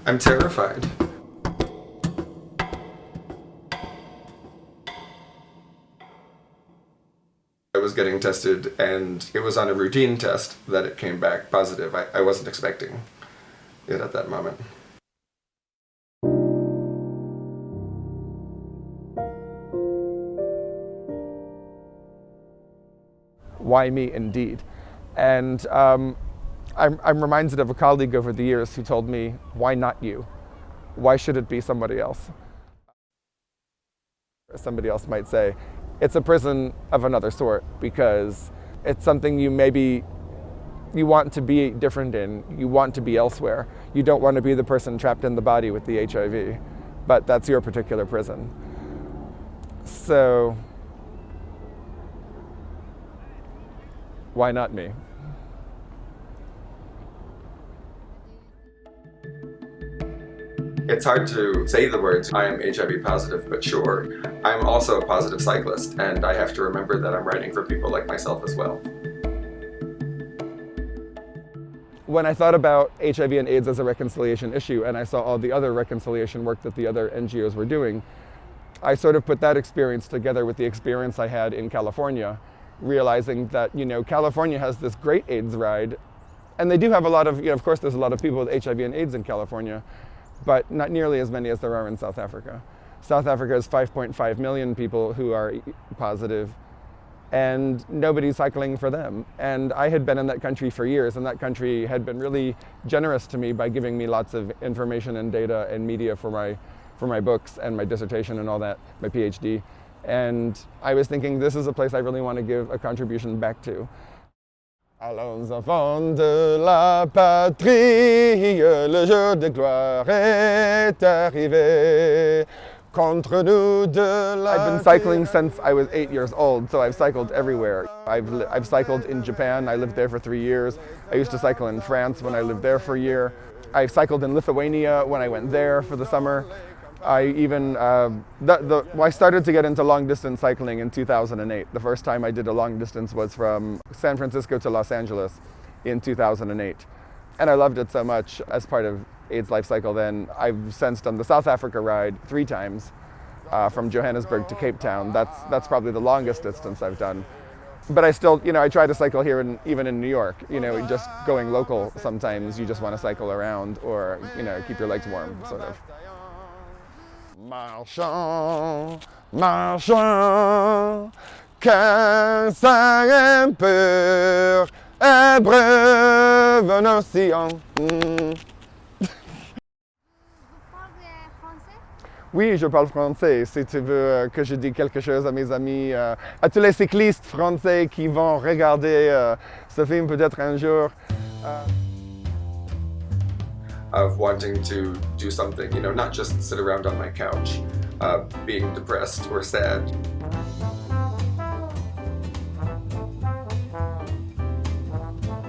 I'm terrified. I was getting tested, and it was on a routine test that it came back positive. I wasn't expecting it at that moment. Why me, indeed? And I'm reminded of a colleague over the years who told me, why not you? Why should it be somebody else? Somebody else might say, it's a prison of another sort because it's something you want to be different in, you want to be elsewhere. You don't want to be the person trapped in the body with the HIV, but that's your particular prison. So, why not me? It's hard to say the words, I am HIV positive, but sure, I'm also a positive cyclist, and I have to remember that I'm writing for people like myself as well. When I thought about HIV and AIDS as a reconciliation issue, and I saw all the other reconciliation work that the other NGOs were doing, I sort of put that experience together with the experience I had in California, realizing that, California has this great AIDS ride, and they do have a lot of, of course there's a lot of people with HIV and AIDS in California, but not nearly as many as there are in South Africa. South Africa has 5.5 million people who are positive, and nobody's cycling for them. And I had been in that country for years, and that country had been really generous to me by giving me lots of information and data and media for my books and my dissertation and all that, my PhD. And I was thinking, this is a place I really want to give a contribution back to. Allons enfants de la patrie, le jour de gloire est arrivé. Contre nous de la... I've been cycling since I was 8 years old, so I've cycled everywhere. I've cycled in Japan. I lived there for 3 years. I used to cycle in France when I lived there for a year. I cycled in Lithuania when I went there for the summer. I even, I started to get into long distance cycling in 2008. The first time I did a long distance was from San Francisco to Los Angeles in 2008. And I loved it so much as part of AIDS Life Cycle then. I've since done the South Africa ride 3 times from Johannesburg to Cape Town. That's probably the longest distance I've done. But I still, I try to cycle here, even in New York. Just going local, sometimes you just want to cycle around or, keep your legs warm, sort of. Marchons, marchons, qu'un sang impur abreuve nos sillons. Oui, je parle français. Si tu veux que je dise quelque chose à mes amis, à tous les cyclistes français qui vont regarder ce film peut-être un jour. Of wanting to do something, not just sit around on my couch, being depressed or sad.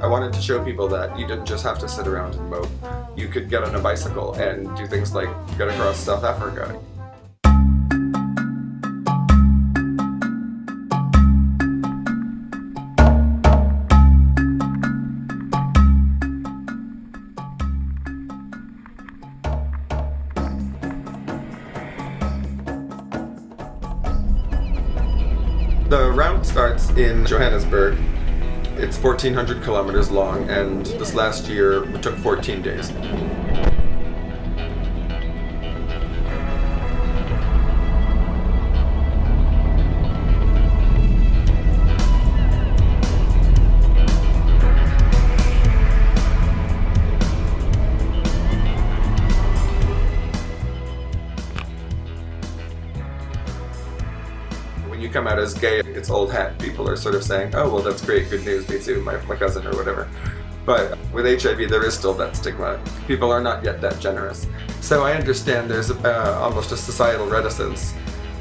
I wanted to show people that you didn't just have to sit around and mope. You could get on a bicycle and do things like get across South Africa. The route starts in Johannesburg. It's 1,400 kilometers long, and this last year it took 14 days. When you come out as gay, it's old hat. People are sort of saying, oh, well, that's great, good news, me too, my cousin or whatever. But with HIV, there is still that stigma. People are not yet that generous. So I understand there's almost a societal reticence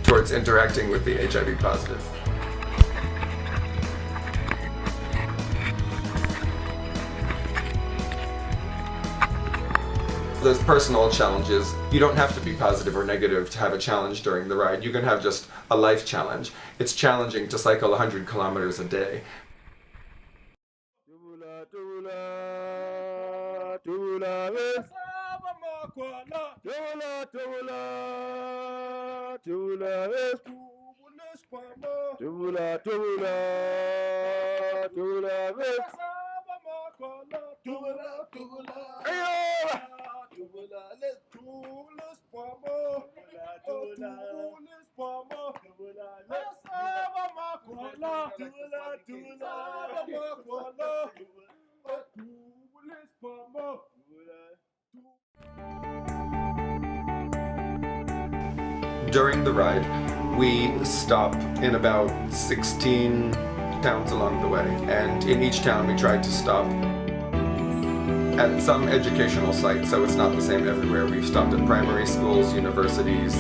towards interacting with the HIV positive. There's personal challenges. You don't have to be positive or negative to have a challenge during the ride. You can have just a life challenge. It's challenging to cycle 100 kilometers a day. During the ride, we stop in about 16 towns along the way, and in each town we tried to stop at some educational site, so it's not the same everywhere. We've stopped at primary schools, universities.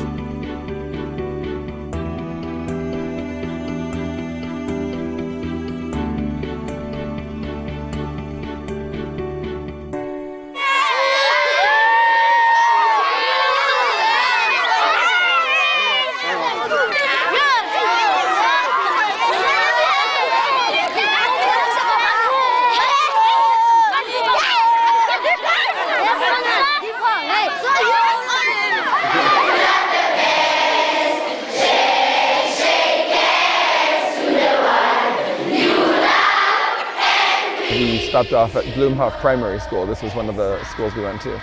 We stopped off at Bloomhoff Primary School. This was one of the schools we went to.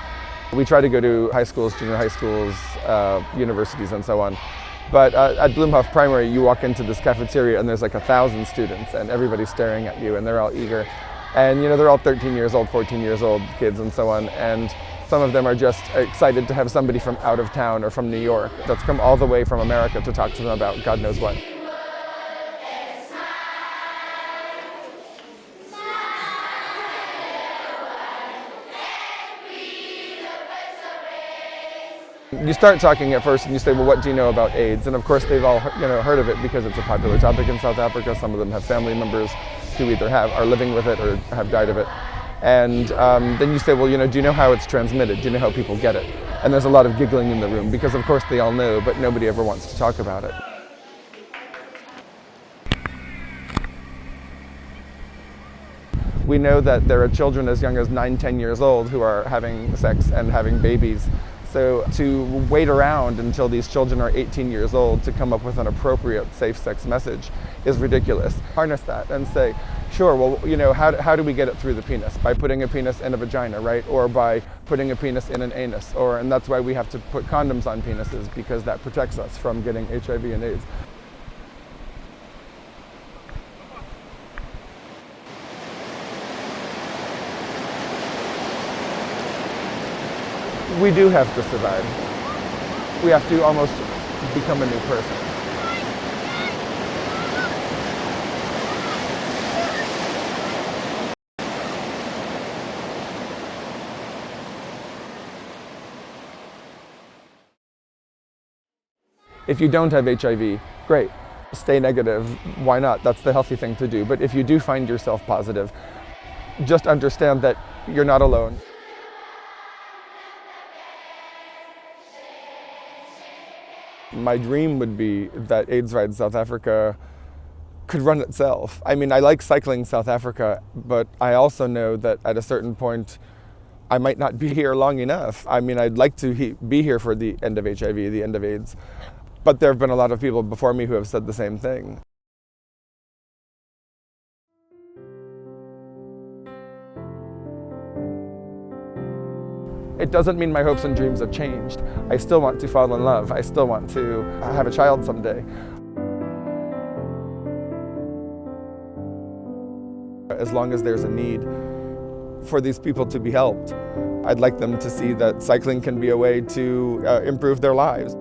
We try to go to high schools, junior high schools, universities and so on. But at Bloomhoff Primary, you walk into this cafeteria and there's like 1,000 students and everybody's staring at you and they're all eager. And you know, they're all 13 years old, 14 years old kids and so on. And some of them are just excited to have somebody from out of town or from New York that's come all the way from America to talk to them about God knows what. You start talking at first and you say, well, what do you know about AIDS? And of course they've all heard of it because it's a popular topic in South Africa. Some of them have family members who either are living with it or have died of it. And then you say, well, do you know how it's transmitted? Do you know how people get it? And there's a lot of giggling in the room because of course they all know, but nobody ever wants to talk about it. We know that there are children as young as 9, 10 years old who are having sex and having babies. So to wait around until these children are 18 years old to come up with an appropriate safe sex message is ridiculous. Harness that and say, sure, well, how do we get it through the penis? By putting a penis in a vagina, right? Or by putting a penis in an anus. And that's why we have to put condoms on penises, because that protects us from getting HIV and AIDS. We do have to survive. We have to almost become a new person. If you don't have HIV, great. Stay negative. Why not? That's the healthy thing to do. But if you do find yourself positive, just understand that you're not alone. My dream would be that AIDS Ride South Africa could run itself. I mean, I like cycling South Africa, but I also know that at a certain point, I might not be here long enough. I mean, I'd like to be here for the end of HIV, the end of AIDS, but there have been a lot of people before me who have said the same thing. It doesn't mean my hopes and dreams have changed. I still want to fall in love. I still want to have a child someday. As long as there's a need for these people to be helped, I'd like them to see that cycling can be a way to improve their lives.